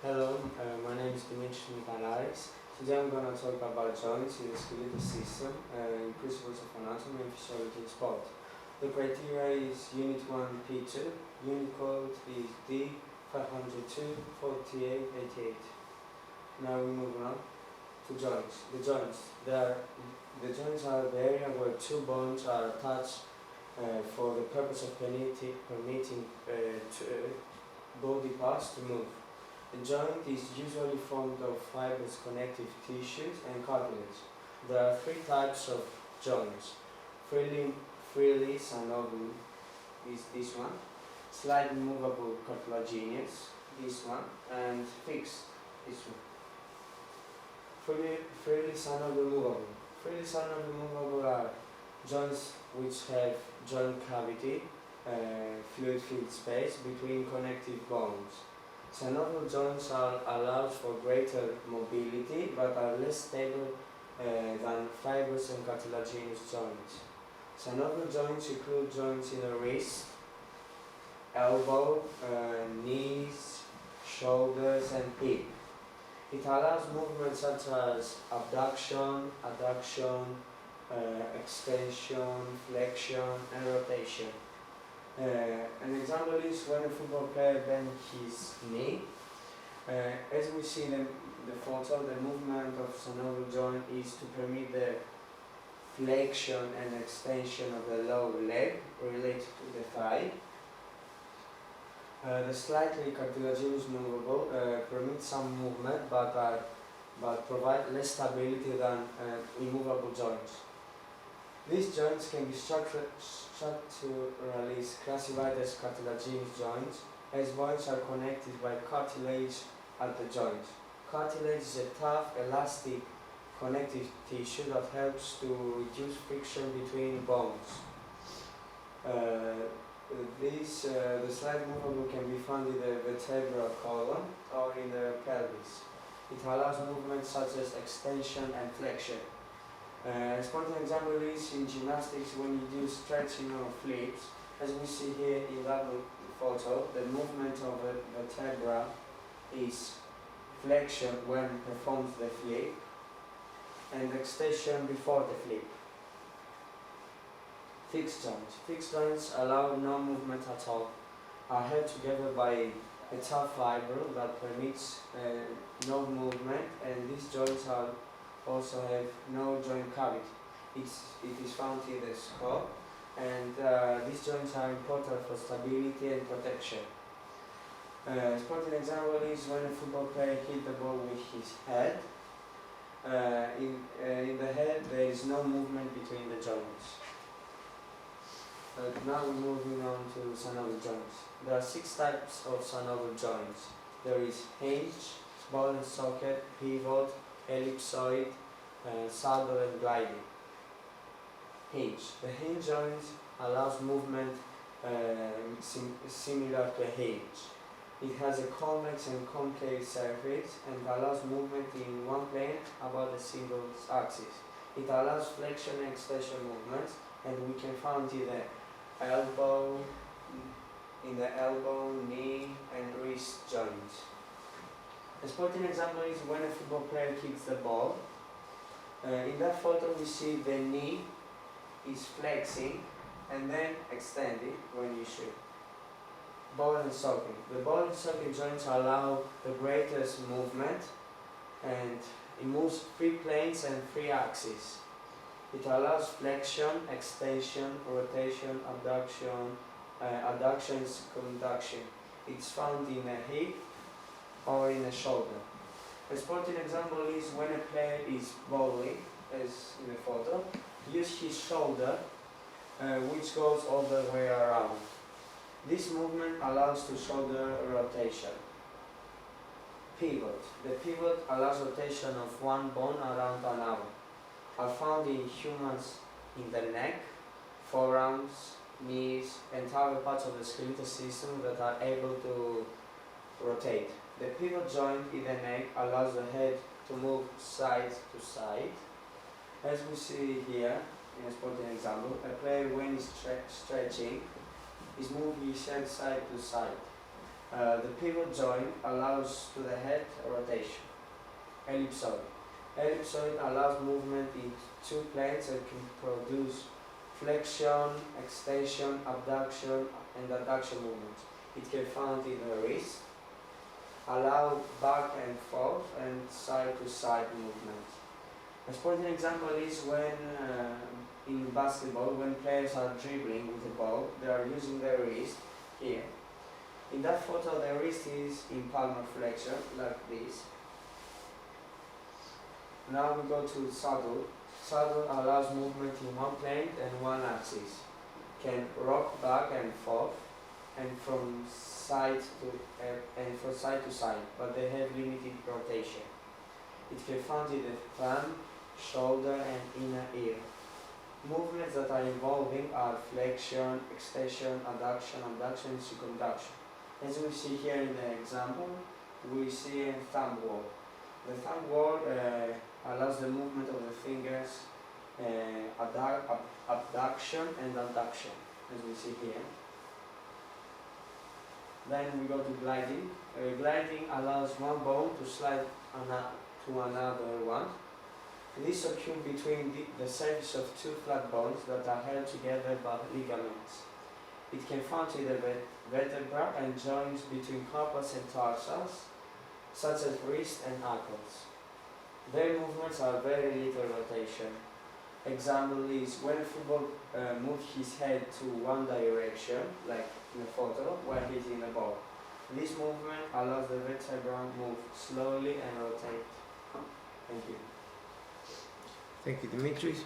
Hello, my name is Dimitris Michalaris. Today I'm going to talk about joints in the skeletal system, principles of anatomy and physiology in sport. The criteria is Unit 1 P2, unit code is D502-4888. Now we move on to joints. The joints are the area where two bones are attached for the purpose of permitting body parts to move. The joint is usually formed of fibrous connective tissues and cartilage. There are three types of joints. Freely synovial is this one, slightly movable cartilaginous, this one, and fixed, this one. Freely synovial movable. Freely synovial movable are joints which have joint cavity, fluid-filled space between connective bones. Synovial joints allows for greater mobility but are less stable than fibrous and cartilaginous joints. Synovial joints include joints in the wrist, elbow, knees, shoulders and hip. It allows movements such as abduction, adduction, extension, flexion and rotation. An example is when a football player bends his knee. As we see in the photo, the movement of synovial joint is to permit the flexion and extension of the lower leg related to the thigh. The slightly cartilaginous movable permit some movement but provide less stability than immovable joints. These joints can be structurally classified as cartilaginous joints, as bones are connected by cartilage at the joint. Cartilage is a tough, elastic connective tissue that helps to reduce friction between bones. The slight movable can be found in the vertebral column or in the pelvis. It allows movements such as extension and flexion. Sporting example is in gymnastics when you do stretching or flips. As we see here in that photo, the movement of the vertebra is flexion when performs the flip and extension before the flip. Fixed joints. Fixed joints allow no movement at all, are held together by a tough fiber that permits no movement, and these joints also have no joint cavity. It is found in the skull, and these joints are important for stability and protection. Sporting example is when a football player hits the ball with his head. In the head there is no movement between the joints. Now we're moving on to synovial joints. There are 6 types of synovial joints. There is hinge, ball and socket, pivot, ellipsoid, saddle and gliding. Hinge. The hinge joint allows movement similar to a hinge. It has a convex and concave surface and allows movement in one plane about a single axis. It allows flexion and extension movements, and we can find in the elbow, knee and wrist joints. A sporting example is when a football player kicks the ball. In that photo we see the knee is flexing and then extended when you shoot. Ball and socket. The ball and socket joints allow the greatest movement, and it moves 3 planes and 3 axes. It allows flexion, extension, rotation, abduction, adduction and circumduction. It's found in a hip or in a shoulder. A sporting example is when a player is bowling, as in the photo, use his shoulder, which goes all the way around. This movement allows to shoulder rotation. Pivot. The pivot allows rotation of one bone around another. Are found in humans in the neck, forearms, knees, and other parts of the skeletal system that are able to rotate. The pivot joint in the neck allows the head to move side to side. As we see here in a sporting example, a player when he's stretching is moving his head side to side. The pivot joint allows to the head rotation. Ellipsoid. Ellipsoid allows movement in two planes and can produce flexion, extension, abduction, and adduction movements. It can be found in the wrist, allow back and forth and side to side movement. A sporting example is when in basketball, when players are dribbling with the ball, they are using their wrist here. In that photo, the wrist is in palmar flexion, like this. Now we go to saddle. Saddle allows movement in one plane and one axis. Can rock back and forth and from side to side, but they have limited rotation. It can be found in the thumb, shoulder, and inner ear. Movements that are involving are flexion, extension, adduction, abduction, and circumduction. As we see here in the example, we see a thumb wall. The thumb wall allows the movement of the fingers, abduction and adduction, as we see here. Then we go to gliding. Gliding allows one bone to slide to another one. This occurs between the surface of two flat bones that are held together by ligaments. It can found in the vertebra and joints between corpus and tarsus, such as wrist and ankles. Their movements are very little rotation. Example is when a football moves his head to one direction, like in the photo, while hitting the ball. This movement allows the vertebra to move slowly and rotate. Thank you. Thank you, Dimitris.